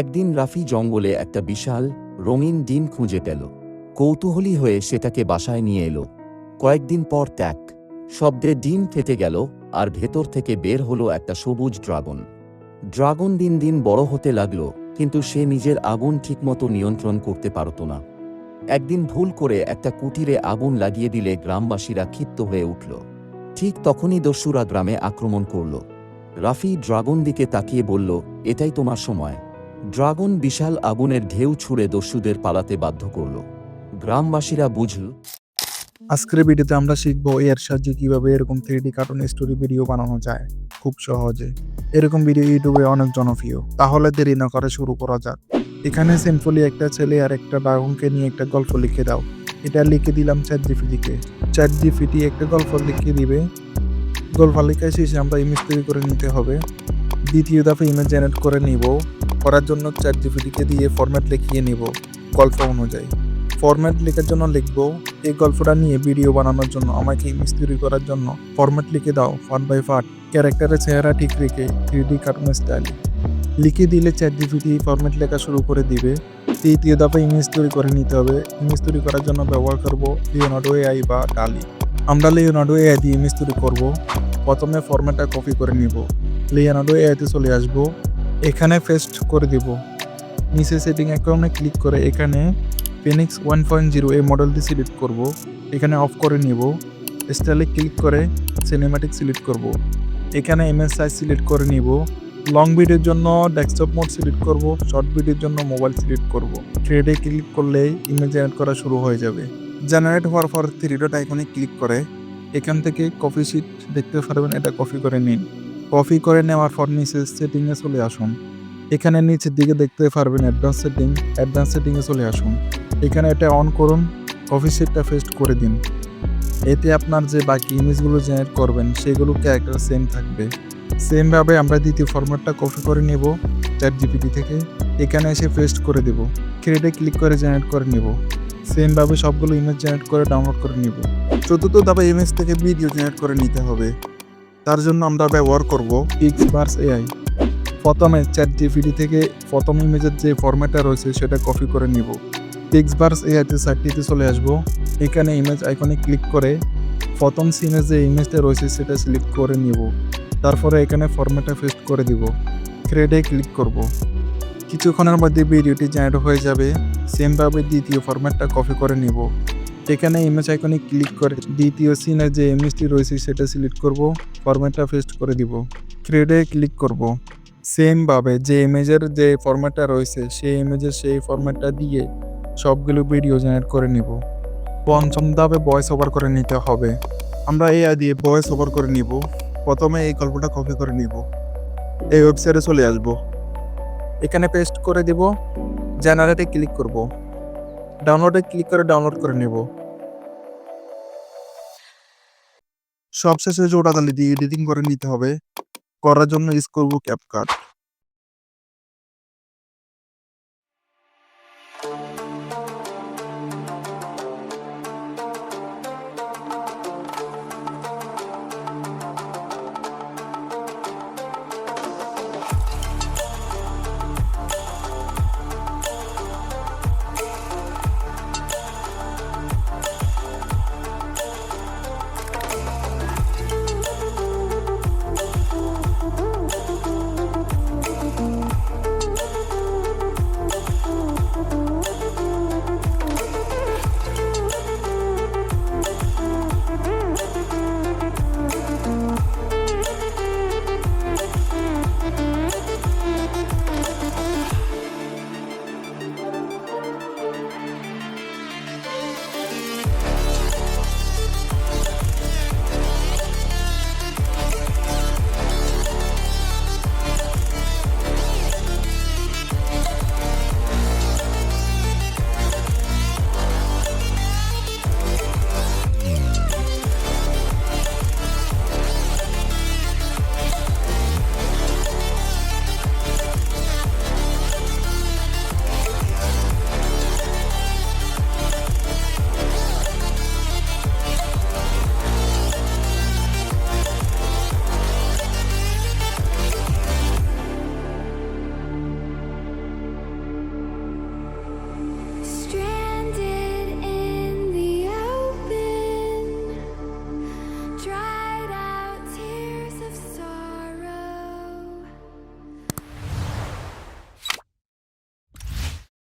একদিন রাফি জঙ্গলে একটা বিশাল রঙিন ডিম খুঁজে পেল। কৌতূহলী হয়ে সেটাকে বাসায় নিয়ে এলো। কয়েকদিন পর ট্যাক শব্দে ডিম ফেটে গেল, আর ভেতর থেকে বের হলো একটা সবুজ ড্রাগন। ড্রাগন দিন দিন বড় হতে লাগলো, কিন্তু সে নিজের আগুন ঠিকমতো নিয়ন্ত্রণ করতে পারত না। একদিন ভুল করে একটা কুটিরে আগুন লাগিয়ে দিলে গ্রামবাসীরা ক্ষিপ্ত হয়ে উঠল। ঠিক তখনই দস্যুরা গ্রামে আক্রমণ করল। রাফি ড্রাগন দিকে তাকিয়ে বলল, এটাই তোমার সময়। ড্রাগন বিশাল আগুনের ঢেউ ছুঁড়ে দস্যুদের পালাতে বাধ্য করল। গ্রামবাসীরা বুঝল। আজকের ভিডিওতে আমরা শিখবো এর সাহায্যে কিভাবে এরকম 3D কার্টুন স্টোরি ভিডিও বানানো যায় খুব সহজে। এরকম ভিডিও ইউটিউবে অনেক জনপ্রিয়। তাহলে দেরি না করে শুরু করা যাক। এখানে সিম্পলি একটা ছেলে আর একটা ড্রাগনকে নিয়ে একটা গল্প লিখে দাও। এটা লিখে দিলাম চ্যাটজিপিটিকে। চ্যাটজিপিটি একটা গল্প লিখে দিবে। গল্প লেখা শেষে আমরা ইমেজ তৈরি করে নিতে হবে। দ্বিতীয় দফা ইমেজ জেনারেট করে নিব। করার জন্য চ্যাটজিপিটিকে দিয়ে ফরম্যাট লিখিয়ে নিব গল্প অনুযায়ী। ফরম্যাট লেখার জন্য লিখব, এই গল্পটা নিয়ে ভিডিও বানানোর জন্য আমাকে ইমেজ তৈরি করার জন্য ফরম্যাট লিখে দাও পার্ট বাই পার্ট, ক্যারেক্টারের চেহারা ঠিক রেখে 3D কার্টুন স্টাইল। লিখে দিলে চ্যাটজিপিটি ফরম্যাট লেখা শুরু করে দিবে। তৃতীয় দফা ইমেজ তৈরি করে নিতে হবে। ইমেজ তৈরি করার জন্য ব্যবহার করব লিওনার্ডো এআই বা ডালি। আমরা লিওনার্ডো এআই দিয়ে ইমেজ তৈরি করব। প্রথমে ফরম্যাটটা কপি করে নিব। লিওনার্ডো এআইতে চলে আসব। এখানে পেস্ট করে দিব। নিচে সেটিং অ্যাকাউন্টে ক্লিক করে এখানে ফিনিক্স 1.0 এই মডেলটি সিলেক্ট করব। এখানে অফ করে নিব। স্টাইলে ক্লিক করে সিনেম্যাটিক সিলেক্ট করব। এখানে ইমেজ সাইজ সিলেক্ট করে নিব। লং ভিডিওর জন্য ডেস্কটপ মোড সিলেক্ট করব। শর্ট ভিডিওর জন্য মোবাইল সিলেক্ট করব। থ্রেডে ক্লিক করলেই ইমেজ জেনারেট করা শুরু হয়ে যাবে। জেনারেট হওয়ার পর 3 ডট আইকনে ক্লিক করে এখান থেকে কপি শিট দেখতে পারবেন, এটা কপি করে নিন। কপি করে নেওয়ার পর নিচে সেটিংয়ে চলে আসুন। এখানে নিচের দিকে দেখতে পারবেন অ্যাডভান্স সেটিংয়ে চলে আসুন। এখানে এটা অন করুন। কপি শিটটা পেস্ট করে দিন। এতে আপনার যে বাকি ইমেজগুলো জেনারেট করবেন সেগুলো ক্যারেক্টার সেম থাকবে। সেমভাবে আমরা দ্বিতীয় ফরম্যাটটা কপি করে নেব চ্যাটজিপিটি থেকে। এখানে এসে পেস্ট করে দেব। ক্রিয়েটে ক্লিক করে জেনারেট করে নেব। সেমভাবে সবগুলো ইমেজ জেনারেট করে ডাউনলোড করে নেব। চতুর্থ ধাপে ইমেজ থেকে ভিডিও জেনারেট করে নিতে হবে। তার জন্য আমরা ব্যবহার করব Pixar এআই। প্রথমে চ্যাটজিপিটি থেকে প্রথম ইমেজের যে ফরম্যাটটা রয়েছে সেটা কপি করে নিব। Pixar এআইতে সাইটটিতে চলে আসব। এখানে ইমেজ আইকনে ক্লিক করে প্রথম সিনে যে ইমেজটা রয়েছে সেটা সিলেক্ট করে নিব। তারপরে এখানে ফরম্যাটটা পেস্ট করে দিব। ক্রিয়েটে ক্লিক করব। কিছুক্ষণের মধ্যে ভিডিওটি জেনারেট হয়ে যাবে। সেমভাবে দ্বিতীয় ফরম্যাটটা কপি করে নিব। এখানে ইমেজ আইকনে ক্লিক করে দ্বিতীয় সিনের যে ইমেজটি রয়েছে সেটা সিলেক্ট করব। ফরম্যাটটা পেস্ট করে দিব। ক্রিয়েটে ক্লিক করব। সেমভাবে যে ইমেজের যে ফরম্যাটটা রয়েছে সেই ইমেজের সেই ফরম্যাটটা দিয়ে সবগুলো ভিডিও জেনারেট করে নিব। পঞ্চম ধাপে ভয়েস ওভার করে নিতে হবে। আমরা এআই দিয়ে ভয়েস ওভার করে নিব। প্রথমে এই গল্পটা কপি করে নিব। এই ওয়েবসাইটে চলে আসব। এখানে পেস্ট করে দিব। জেনারেটে ক্লিক করব। ডাউনলোডে ক্লিক করে ডাউনলোড করে নেব। সবশেষে জোড়াতালি দিয়ে এডিটিং করে নিতে হবে। করার জন্য ইউজ করব ক্যাপকাট।